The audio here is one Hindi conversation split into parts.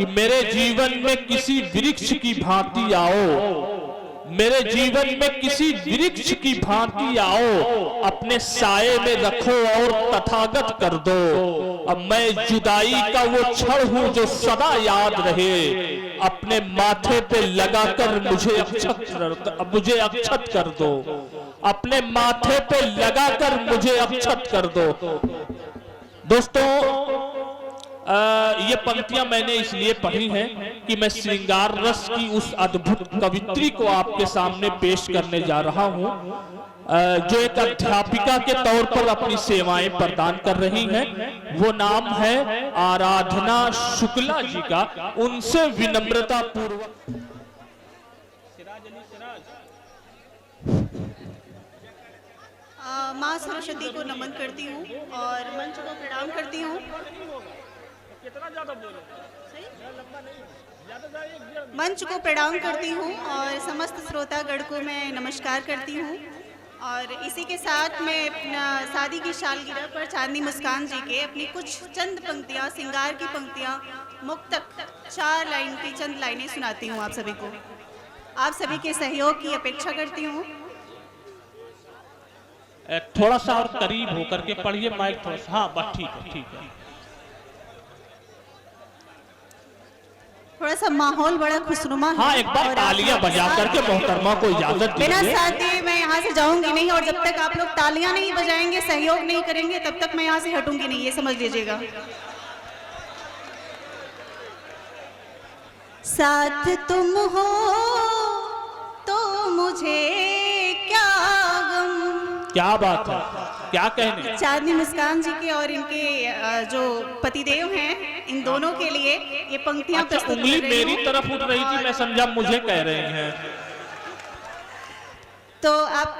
कि मेरे जीवन में किसी वृक्ष की भांति आओ, मेरे जीवन में किसी वृक्ष की भांति आओ, अपने साये में रखो और तथागत कर दो। अब मैं जुदाई का वो क्षण हूं जो सदा याद रहे, अपने माथे पे लगाकर मुझे अक्षत कर दो, अपने माथे पे लगाकर मुझे अक्षत कर दो। दोस्तों, ये पंक्तियां मैंने इसलिए पढ़ी हैं कि मैं श्रृंगार रस की उस अद्भुत कवित्री को आपके सामने पेश करने जा रहा हूं, जो एक अध्यापिका के तौर पर अपनी सेवाएं प्रदान कर रही हैं। वो नाम है आराधना शुक्ला जी का। उनसे विनम्रता पूर्वक माँ सरस्वती को नमन करती हूँ और मंच को प्रणाम करती हूँ। मंच को प्रणाम करती हूँ और समस्त श्रोतागण को मैं नमस्कार करती हूँ। और इसी के साथ मैं अपना शादी की सालगिरह पर चांदनी मुस्कान जी के अपनी कुछ चंद पंक्तियाँ, श्रृंगार की पंक्तियाँ, मुक्तक 4 लाइन की चंद लाइनें सुनाती हूँ आप सभी को। आप सभी के सहयोग की अपेक्षा करती हूँ। थोड़ा सा और करीब होकर के पढ़िए, माइक थोड़ा सा। हाँ बस ठीक है, ठीक है। थोड़ा सा माहौल बड़ा खुशनुमा है। हाँ, एक बार तालियां बजा करके मोहतरमा को इजाजत दीजिए। बिना साथ दिए मैं यहाँ से जाऊंगी नहीं, और जब तक आप लोग तालियां नहीं बजाएंगे, सहयोग नहीं करेंगे, तब तक मैं यहाँ से हटूंगी नहीं, ये समझ लीजिएगा। साथ तुम हो तो मुझे क्या गम। क्या बात है, क्या कहने। चांदनी मुस्कान जी के और इनके जो पतिदेव हैं, इन दोनों के लिए ये पंक्तियां प्रस्तुत कर रही हूं। मेरी तरफ उठ रही थी, मैं समझा मुझे कह रहे हैं। तो आप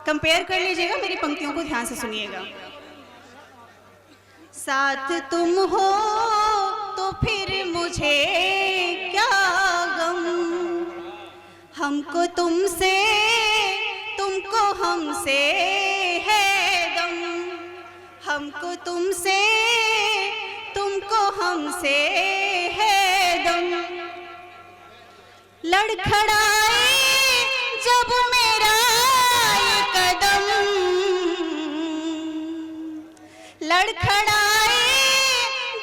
कंपेयर कर लीजिएगा, मेरी पंक्तियों को ध्यान से सुनिएगा। साथ तुम हो तो फिर मुझे क्या गम, हमको तुमसे तुमको हमसे है गम, हमको तुमसे तुमको हमसे है दम। लड़खड़ाए जब मेरा ये कदम, लड़खड़ाए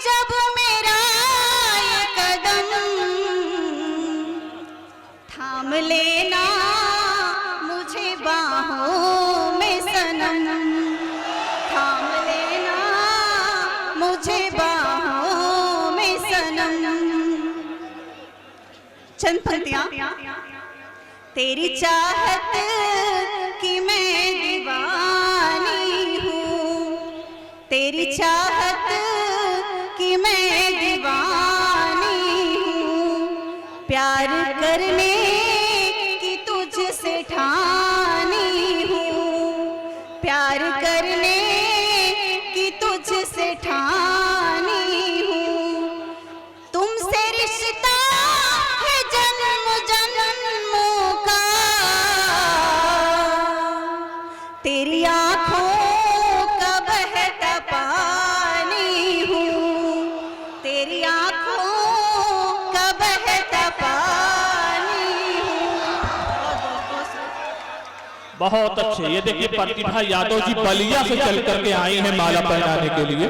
जब मेरा ये कदम, थाम लेना मुझे बाहों में सनम, थाम लेना मुझे बाहों में सनम। चंद पंक्तियां। तेरी चाहत की मैं दीवानी हूँ, तेरी चाहत की मैं दीवानी हूँ, प्यार करने की तुझसे ठानी हूँ, प्यार करने की तुझसे ठानी हूँ। तुमसे रिश्ता है जन्म जन्मों का, तेरी आँखों का बहता पानी हूँ, तेरी आँखों का बहता पानी हूँ। बहुत अच्छे। ये देखिए प्रतिभा यादव जी बलिया से चल करके आई हैं माला पहनाने के लिए।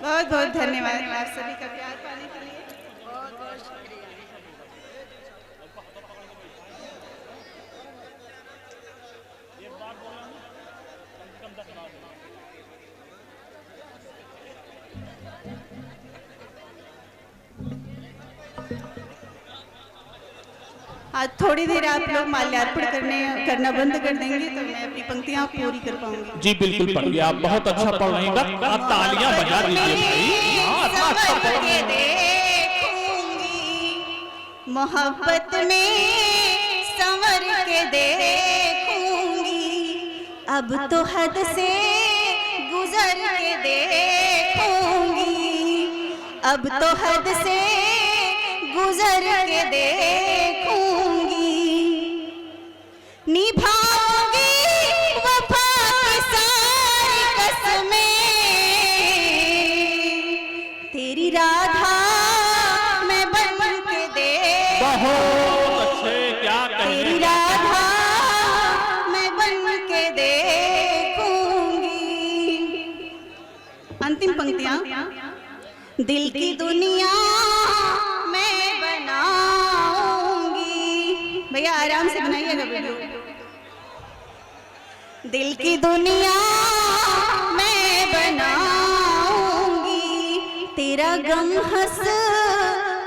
बहुत बहुत धन्यवाद आप सभी का प्यार पाने के लिए। बहुत बहुत शुक्रिया। आज थोड़ी देर आप लोग माल्यार्पण करना बंद कर देंगे तो मैं अपनी पंक्तियां पूरी कर पाऊंगी। जी बिल्कुल पढ़िए, आप बहुत अच्छा पढ़ रही हैं। आप तालियां बजा दीजिए भाई। हाँ, अच्छा पढ़ रही देखूंगी मोहब्बत में संवर के देखूंगी, अब तो हद से गुजर के देखूंगी, अब तो हद से गुजर के देखूंगी। निभाऊंगी वफा की सारी कसमें, अंतिम पंक्तियां। दिल की दुनिया मैं बनाऊंगी, भैया आराम से बनाइएगा वीडियो। दिल की दुनिया मैं बनाऊंगी, तेरा गम हंस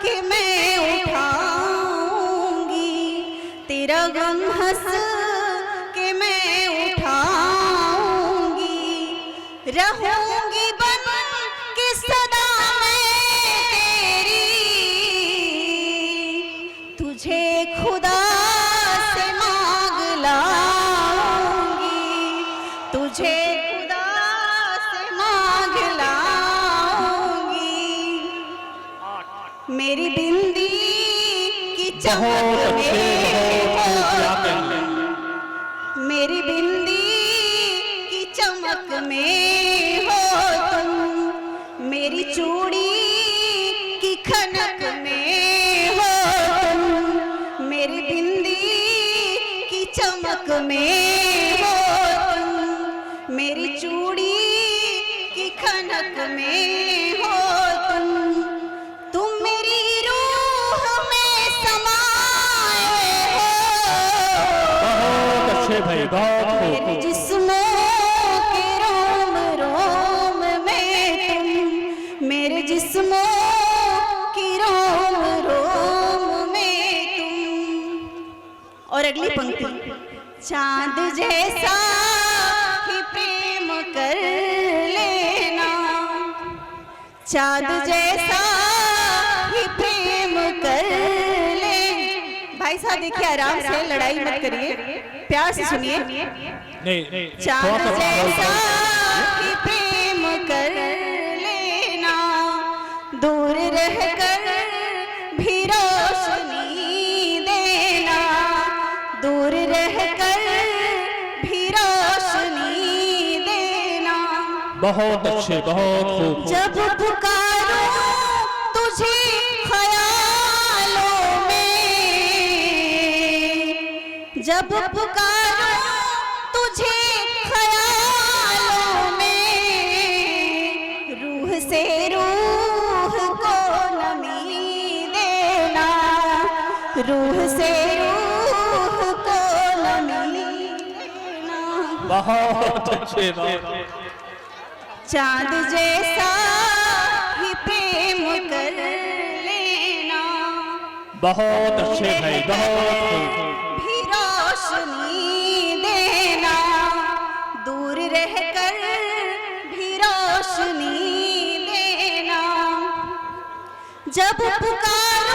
के मैं उठाऊंगी, तेरा गम हंस के मैं उठाऊंगी, रहूंगी बन के सदा मैं तेरी, तुझे खुदा से मांग लाऊंगी, तुझे खुदा से मांग लाऊंगी, मेरी बिंदी की चमक में हो, मेरी बिंदी की चमक में हो तुम, मेरी चूड़ी की खनक में हो तुम, मेरी बिंदी की चमक में हो तुम, मेरी चूड़ी की खनक में हो तुम मेरी रूह में समाए हो, बहुत अच्छे भाई, बहुत मेरे जिस्मों के रोम रोम में तुम, मेरे जिस्मों की रोम रोम में तुम। और अगली पंक्ति। चांद जैसा ही प्रेम कर लेना, चांद जैसा ही प्रेम कर ले। भाई साहब देखिए आराम से, लड़ाई मत करिए, प्यार से सुनिए। नहीं, चांद जैसा ही प्रेम कर लेना, दूर रहकर भी रोशनी देना, दूर रहकर भी रोशनी देना। बहुत अच्छे, बहुत खूब। जब पुकारूं तुझे ख्यालों में, जब पुकारूं तुझे ख्यालों में, रूह से रूह को नमी देना, रूह से रूह को नमी देना। बहुत अच्छे, बहुत चांद जैसा ही प्रेम कर लेना, बहुत अच्छे भाई, बहुत खूब। भी रोशनी देना, दूर रहकर भी रोशनी देना। जब पुकार